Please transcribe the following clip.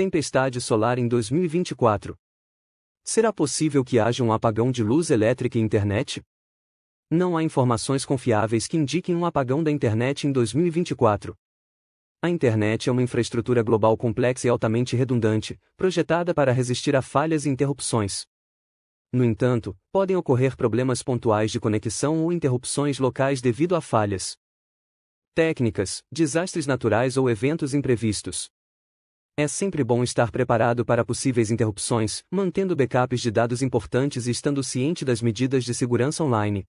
Tempestade solar em 2024. Será possível que haja um apagão de luz elétrica e internet? Não há informações confiáveis que indiquem um apagão da internet em 2024. A internet é uma infraestrutura global complexa e altamente redundante, projetada para resistir a falhas e interrupções. No entanto, podem ocorrer problemas pontuais de conexão ou interrupções locais devido a falhas técnicas, desastres naturais ou eventos imprevistos. É sempre bom estar preparado para possíveis interrupções, mantendo backups de dados importantes e estando ciente das medidas de segurança online.